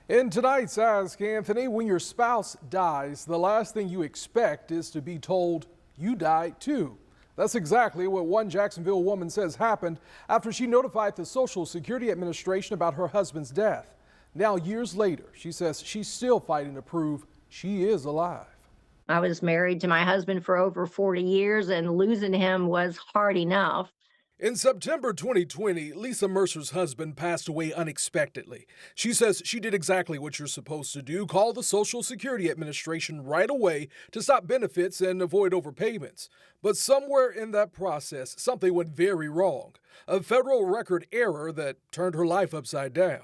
In tonight's Ask Anthony, when your spouse dies, the last thing you expect is to be told you died too. That's exactly what one Jacksonville woman says happened after she notified the Social Security Administration about her husband's death. Now, years later, she says she's still fighting to prove she is alive. I was married to my husband for over 40 years, and losing him was hard enough. In September 2020, Lisa Mercer's husband passed away unexpectedly. She says she did exactly what you're supposed to do, call the Social Security Administration right away to stop benefits and avoid overpayments. But somewhere in that process, something went very wrong. A federal record error that turned her life upside down.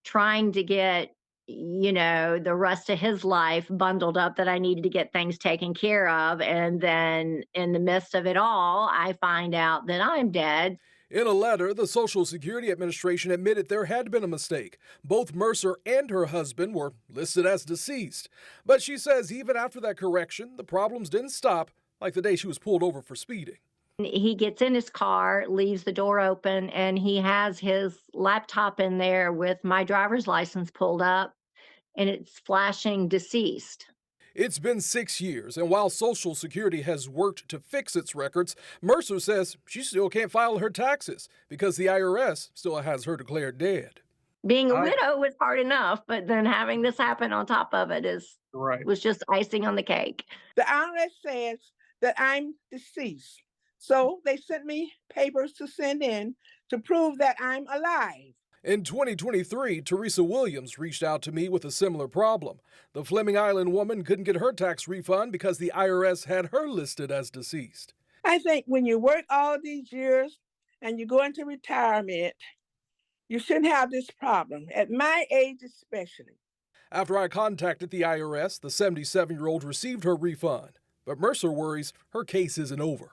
Trying to get, the rest of his life bundled up that I needed to get things taken care of. And then in the midst of it all, I find out that I'm dead. In a letter, the Social Security Administration admitted there had been a mistake. Both Mercer and her husband were listed as deceased. But she says even after that correction, the problems didn't stop, like the day she was pulled over for speeding. He gets in his car, leaves the door open, and he has his laptop in there with my driver's license pulled up, and it's flashing deceased. It's been 6 years, and while Social Security has worked to fix its records, Mercer says she still can't file her taxes because the IRS still has her declared dead. Being a widow was hard enough, but then having this happen on top of it Right. was just icing on the cake. The IRS says that I'm deceased. So they sent me papers to send in to prove that I'm alive. In 2023, Teresa Williams reached out to me with a similar problem. The Fleming Island woman couldn't get her tax refund because the IRS had her listed as deceased. I think when you work all these years and you go into retirement, you shouldn't have this problem, at my age especially. After I contacted the IRS, the 77-year-old received her refund. But Mercer worries her case isn't over.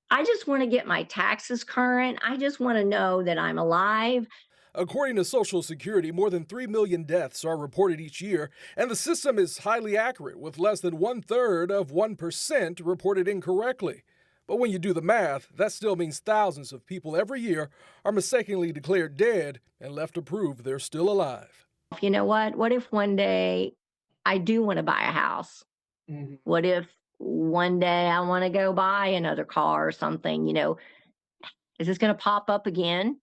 I just want to get my taxes current. I just want to know that I'm alive. According to Social Security, more than 3 million deaths are reported each year, and the system is highly accurate, with less than 1/3 of 1% reported incorrectly. But when you do the math, that still means thousands of people every year are mistakenly declared dead and left to prove they're still alive. You know what? What if one day I do want to buy a house? What if one day I want to go buy another car or something? Is this going to pop up again?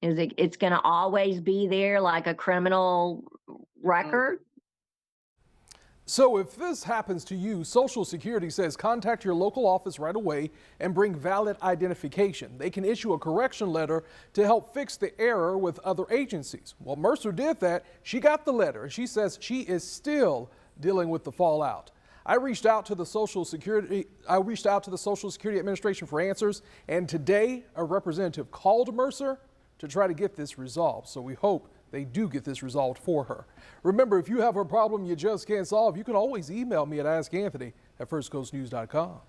It's going to always be there like a criminal record? So if this happens to you, Social Security says contact your local office right away and bring valid identification. They can issue a correction letter to help fix the error with other agencies. Well, Mercer did that. She got the letter, and she says she is still dealing with the fallout. I reached out to the Social Security Administration for answers, and today a representative called Mercer to try to get this resolved. So we hope they do get this resolved for her. Remember, if you have a problem you just can't solve, you can always email me at askanthony@firstcoastnews.com.